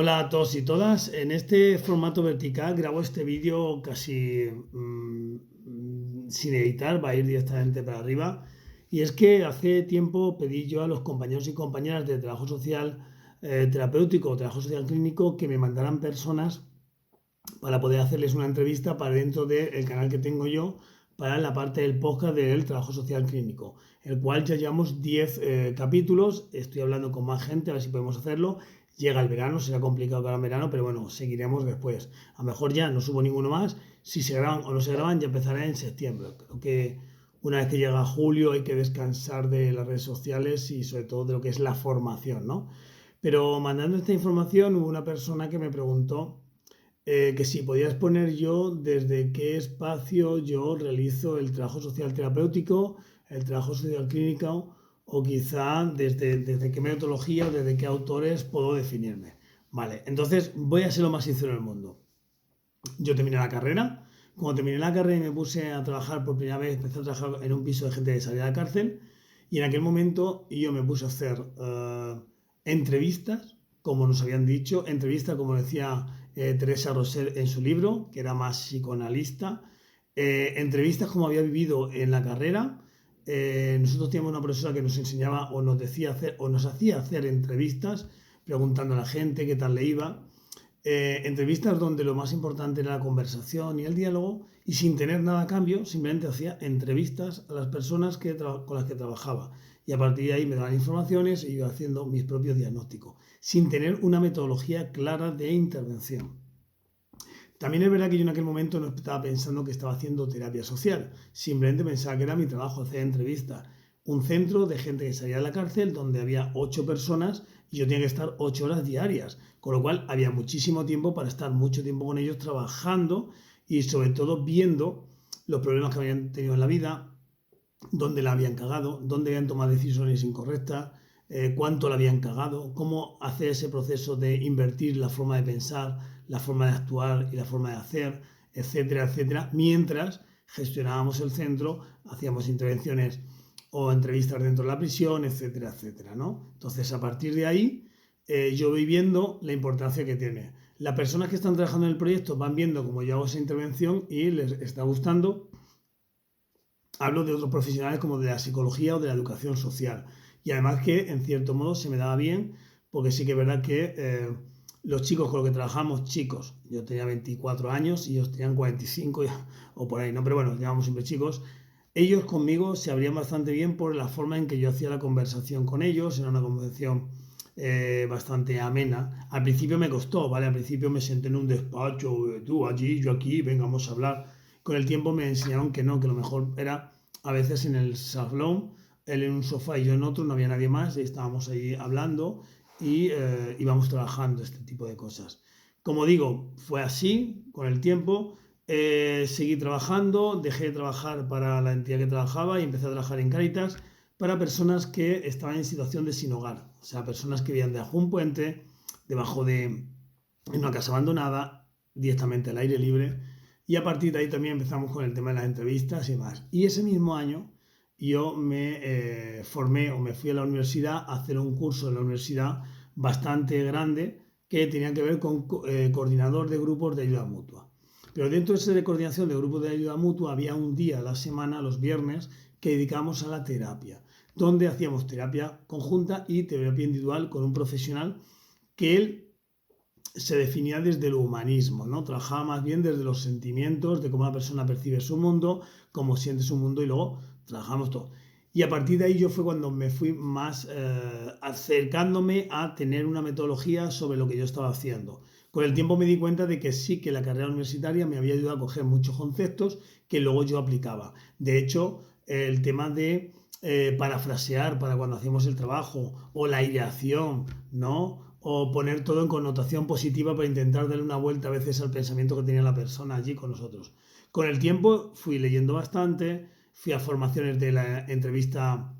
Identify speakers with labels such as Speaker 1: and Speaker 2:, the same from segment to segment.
Speaker 1: Hola a todos y todas. En este formato vertical grabo este vídeo casi sin editar, va a ir directamente para arriba. Y es que hace tiempo pedí yo a los compañeros y compañeras de trabajo social terapéutico o trabajo social clínico que me mandaran personas para poder hacerles una entrevista para dentro del canal que tengo yo para la parte del podcast del trabajo social clínico, el cual ya llevamos 10 capítulos, estoy hablando con más gente, a ver si podemos hacerlo. Llega el verano, será complicado para el verano, pero bueno, seguiremos después. A lo mejor ya no subo ninguno más, si se graban o no se graban ya empezará en septiembre. Creo que una vez que llega julio hay que descansar de las redes sociales y sobre todo de lo que es la formación, ¿no? Pero mandando esta información hubo una persona que me preguntó que si podías poner yo desde qué espacio yo realizo el trabajo social terapéutico, el trabajo social clínico, o quizá desde qué metodología o desde qué autores puedo definirme. Vale, entonces voy a ser lo más sincero del mundo. Yo terminé la carrera. Cuando terminé la carrera y me puse a trabajar por primera vez, empecé a trabajar en un piso de gente que salía de la cárcel. Y en aquel momento yo me puse a hacer entrevistas, como nos habían dicho, entrevistas, como decía Teresa Rosell en su libro, que era más psicoanalista, entrevistas como había vivido en la carrera. Nosotros teníamos una profesora que nos enseñaba o nos decía hacer o nos hacía hacer entrevistas, preguntando a la gente qué tal le iba. Entrevistas donde lo más importante era la conversación y el diálogo, y sin tener nada a cambio, simplemente hacía entrevistas a las personas con las que trabajaba. Y a partir de ahí me daban informaciones y iba haciendo mis propios diagnósticos, sin tener una metodología clara de intervención. También es verdad que yo en aquel momento no estaba pensando que estaba haciendo terapia social, simplemente pensaba que era mi trabajo hacer entrevistas. Un centro de gente que salía de la cárcel donde había 8 personas y yo tenía que estar 8 horas diarias, con lo cual había muchísimo tiempo para estar mucho tiempo con ellos trabajando y sobre todo viendo los problemas que habían tenido en la vida, dónde la habían cagado, dónde habían tomado decisiones incorrectas, cuánto la habían cagado, cómo hacer ese proceso de invertir la forma de pensar, la forma de actuar y la forma de hacer, etcétera, etcétera, mientras gestionábamos el centro, hacíamos intervenciones o entrevistas dentro de la prisión, etcétera, etcétera, ¿no? Entonces, a partir de ahí, yo voy viendo la importancia que tiene. Las personas que están trabajando en el proyecto van viendo cómo yo hago esa intervención y les está gustando. Hablo de otros profesionales como de la psicología o de la educación social. Y además que, en cierto modo, se me daba bien, porque sí que es verdad que los chicos con los que trabajamos, chicos, yo tenía 24 años y ellos tenían 45 o por ahí, ¿no? Pero bueno, llamamos siempre chicos. Ellos conmigo se abrían bastante bien por la forma en que yo hacía la conversación con ellos. Era una conversación bastante amena. Al principio me costó, ¿vale? Al principio me senté en un despacho, tú allí, yo aquí, venga, vamos a hablar. Con el tiempo me enseñaron que no, que lo mejor era a veces en el salón, él en un sofá y yo en otro, no había nadie más, y estábamos ahí hablando y íbamos trabajando este tipo de cosas. Como digo, fue así con el tiempo. Seguí trabajando, dejé de trabajar para la entidad que trabajaba y empecé a trabajar en Cáritas para personas que estaban en situación de sin hogar, o sea, personas que vivían debajo de un puente, debajo de en una casa abandonada, directamente al aire libre. Y a partir de ahí también empezamos con el tema de las entrevistas y más. Y ese mismo año yo me formé o me fui a la universidad a hacer un curso en la universidad bastante grande que tenía que ver con coordinador de grupos de ayuda mutua. Pero dentro de esa coordinación de grupos de ayuda mutua había un día a la semana, los viernes, que dedicamos a la terapia, donde hacíamos terapia conjunta y terapia individual con un profesional que él se definía desde el humanismo, ¿no? Trabajaba más bien desde los sentimientos, de cómo la persona percibe su mundo, cómo siente su mundo y luego trabajamos todo. Y a partir de ahí yo fue cuando me fui más acercándome a tener una metodología sobre lo que yo estaba haciendo. Con el tiempo me di cuenta de que sí, que la carrera universitaria me había ayudado a coger muchos conceptos que luego yo aplicaba. De hecho, el tema de parafrasear para cuando hacemos el trabajo o la ideación, ¿no? O poner todo en connotación positiva para intentar darle una vuelta a veces al pensamiento que tenía la persona allí con nosotros. Con el tiempo fui leyendo bastante, fui a formaciones de la entrevista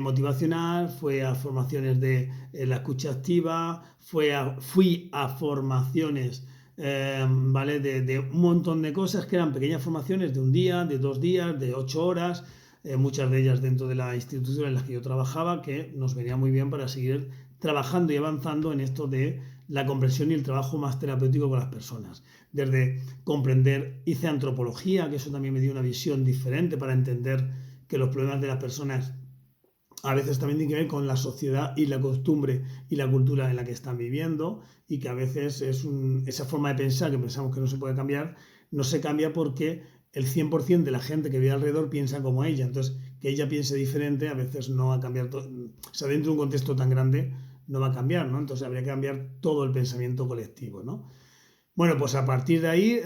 Speaker 1: motivacional, fui a formaciones de la escucha activa, fui a formaciones ¿vale? De un montón de cosas que eran pequeñas formaciones de un día, de 2 días, de 8 horas, muchas de ellas dentro de la institución en la que yo trabajaba, que nos venía muy bien para seguir trabajando y avanzando en esto de la comprensión y el trabajo más terapéutico con las personas. Desde comprender, hice antropología, que eso también me dio una visión diferente para entender que los problemas de las personas a veces también tienen que ver con la sociedad y la costumbre y la cultura en la que están viviendo, y que a veces esa forma de pensar que pensamos que no se puede cambiar, no se cambia porque el 100% de la gente que vive alrededor piensa como ella. Entonces, que ella piense diferente a veces no va a cambiar, o sea, dentro de un contexto tan grande no va a cambiar, ¿no? Entonces habría que cambiar todo el pensamiento colectivo, ¿no? Bueno, pues a partir de ahí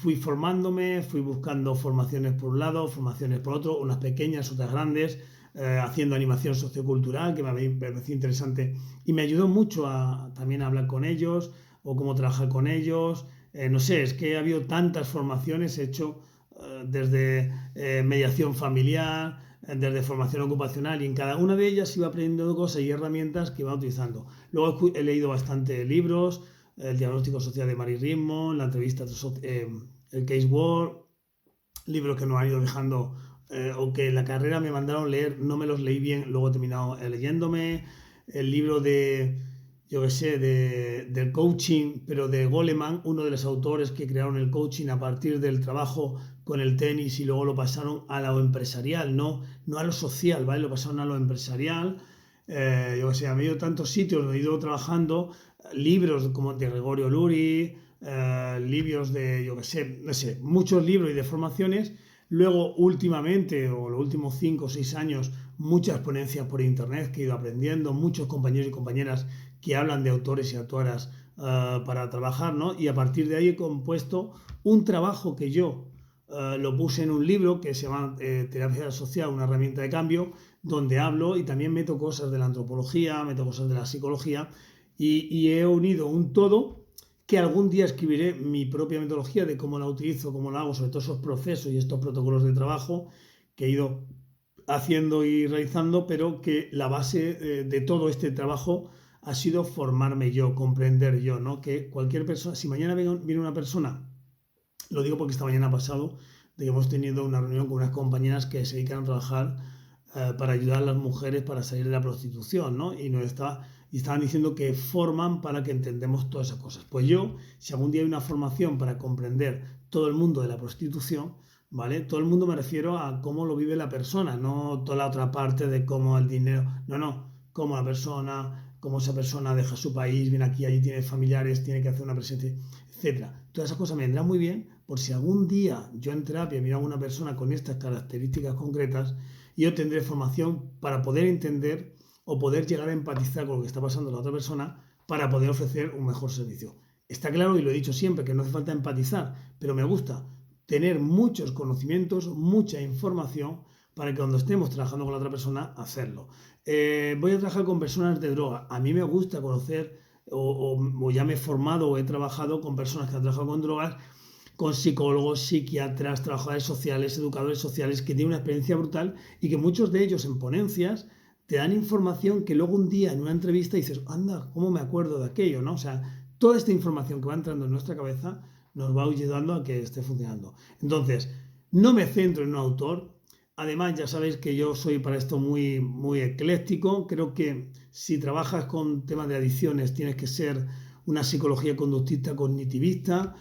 Speaker 1: fui formándome, fui buscando formaciones por un lado, formaciones por otro, unas pequeñas, otras grandes, haciendo animación sociocultural, que me pareció interesante y me ayudó mucho también a hablar con ellos o cómo trabajar con ellos. No sé, es que ha habido tantas formaciones, he hecho desde mediación familiar, desde formación ocupacional, y en cada una de ellas iba aprendiendo cosas y herramientas que iba utilizando. Luego he leído bastante libros, el diagnóstico social de Mary Rimmon, la entrevista, el Case Work, libros que nos han ido dejando o que en la carrera me mandaron leer, no me los leí bien, luego he terminado leyéndome, el libro de, yo qué sé, del coaching, pero de Goleman, uno de los autores que crearon el coaching a partir del trabajo con el tenis y luego lo pasaron a lo empresarial, no a lo social, ¿vale? Lo pasaron a lo empresarial. Yo qué sé, a medio de tantos sitios he ido trabajando, libros como de Gregorio Luri, libros de, yo qué sé, no sé, muchos libros y de formaciones. Luego, últimamente, o los últimos 5 o 6 años, muchas ponencias por internet que he ido aprendiendo, muchos compañeros y compañeras que hablan de autores y autoras para trabajar, ¿no? Y a partir de ahí he compuesto un trabajo que yo lo puse en un libro que se llama Terapia Social, una herramienta de cambio, donde hablo y también meto cosas de la antropología, meto cosas de la psicología, y he unido un todo que algún día escribiré mi propia metodología de cómo la utilizo, cómo la hago, sobre todo esos procesos y estos protocolos de trabajo que he ido haciendo y realizando, pero que la base de todo este trabajo ha sido formarme yo, comprender yo, ¿no? Que cualquier persona, si mañana viene una persona, lo digo porque esta mañana ha pasado, de que hemos tenido una reunión con unas compañeras que se dedican a trabajar para ayudar a las mujeres para salir de la prostitución, ¿no? Y estaban diciendo que forman para que entendamos todas esas cosas. Pues yo, si algún día hay una formación para comprender todo el mundo de la prostitución, ¿vale? Todo el mundo me refiero a cómo lo vive la persona, no toda la otra parte de cómo el dinero, no, cómo la persona, cómo esa persona deja su país, viene aquí, allí tiene familiares, tiene que hacer una presencia, etcétera. Todas esas cosas me vendrán muy bien por si algún día yo en terapia miro a una persona con estas características concretas, yo tendré formación para poder entender o poder llegar a empatizar con lo que está pasando la otra persona para poder ofrecer un mejor servicio. Está claro, y lo he dicho siempre, que no hace falta empatizar, pero me gusta tener muchos conocimientos, mucha información para que cuando estemos trabajando con la otra persona, hacerlo. Voy a trabajar con personas de droga. A mí me gusta conocer o ya me he formado o he trabajado con personas que han trabajado con drogas, con psicólogos, psiquiatras, trabajadores sociales, educadores sociales, que tienen una experiencia brutal y que muchos de ellos en ponencias te dan información que luego un día en una entrevista dices, anda, ¿cómo me acuerdo de aquello? ¿No? O sea, toda esta información que va entrando en nuestra cabeza nos va ayudando a que esté funcionando. Entonces, no me centro en un autor. Además, ya sabéis que yo soy para esto muy, muy ecléctico. Creo que si trabajas con temas de adicciones tienes que ser una psicología conductista cognitivista.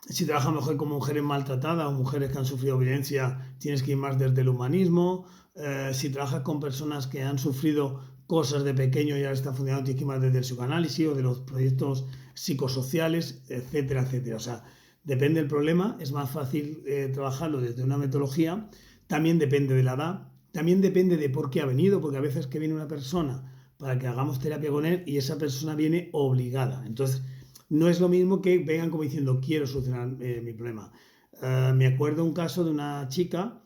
Speaker 1: Si trabajas mejor con mujeres maltratadas o mujeres que han sufrido violencia, tienes que ir más desde el humanismo. Si trabajas con personas que han sufrido cosas de pequeño y ahora están funcionando, tienes que ir más desde el psicoanálisis o de los proyectos psicosociales, etcétera, etcétera. O sea, depende del problema, es más fácil trabajarlo desde una metodología. También depende de la edad, también depende de por qué ha venido, porque a veces que viene una persona para que hagamos terapia con él y esa persona viene obligada. Entonces, no es lo mismo que vengan como diciendo, quiero solucionar mi problema. Me acuerdo un caso de una chica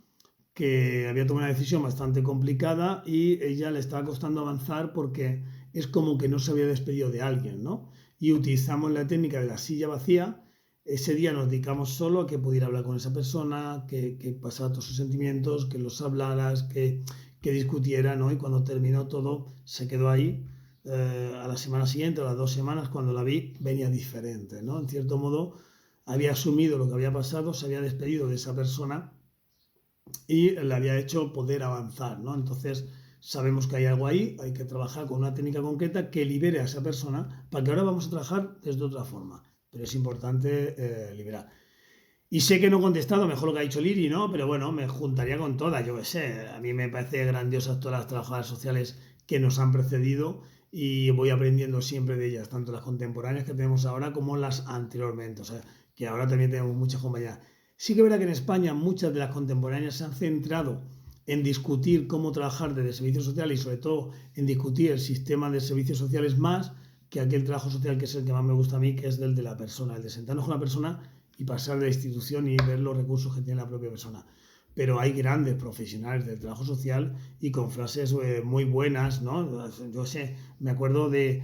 Speaker 1: que había tomado una decisión bastante complicada y ella le estaba costando avanzar porque es como que no se había despedido de alguien, ¿no? Y utilizamos la técnica de la silla vacía. Ese día nos dedicamos solo a que pudiera hablar con esa persona, que pasara todos sus sentimientos, que los hablaras, que discutiera, ¿no? Y cuando terminó todo, se quedó ahí. A la semana siguiente, a las 2 semanas, cuando la vi, venía diferente, ¿no? En cierto modo, había asumido lo que había pasado, se había despedido de esa persona y le había hecho poder avanzar, ¿no? Entonces, sabemos que hay algo ahí, hay que trabajar con una técnica concreta que libere a esa persona para que ahora vamos a trabajar desde otra forma. Pero es importante liberar. Y sé que no he contestado mejor lo que ha dicho Liri, ¿no? Pero bueno, me juntaría con todas, yo qué sé. A mí me parece grandiosas todas las trabajadoras sociales que nos han precedido y voy aprendiendo siempre de ellas, tanto las contemporáneas que tenemos ahora como las anteriormente. O sea, que ahora también tenemos muchas compañías. Sí que es verdad que en España muchas de las contemporáneas se han centrado en discutir cómo trabajar desde servicios sociales y sobre todo en discutir el sistema de servicios sociales más que aquel trabajo social que es el que más me gusta a mí, que es del de la persona, el de sentarnos con la persona y pasar de la institución y ver los recursos que tiene la propia persona. Pero hay grandes profesionales del trabajo social y con frases muy buenas, ¿no? Yo sé, me acuerdo de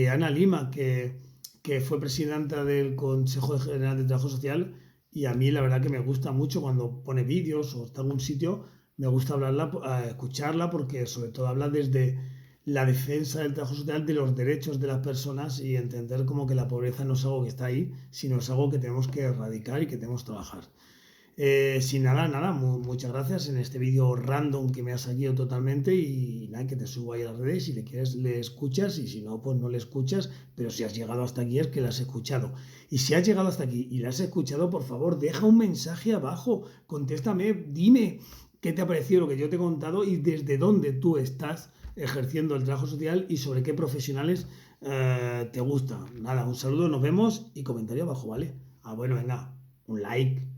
Speaker 1: Ana Lima, que fue presidenta del Consejo General de Trabajo Social y a mí la verdad que me gusta mucho cuando pone vídeos o está en un sitio, me gusta hablarla, escucharla porque sobre todo habla desde la defensa del trabajo social, de los derechos de las personas y entender como que la pobreza no es algo que está ahí, sino es algo que tenemos que erradicar y que tenemos que trabajar. Sin nada, muchas gracias en este vídeo random que me ha salido totalmente y nada, que te subo ahí a las redes, si le quieres le escuchas y si no, pues no le escuchas, pero si has llegado hasta aquí es que la has escuchado. Y si has llegado hasta aquí y la has escuchado, por favor, deja un mensaje abajo, contéstame, dime qué te ha parecido lo que yo te he contado y desde dónde tú estás ejerciendo el trabajo social y sobre qué profesionales te gusta. Nada, un saludo, nos vemos y comentario abajo, ¿vale? Bueno, venga, un like.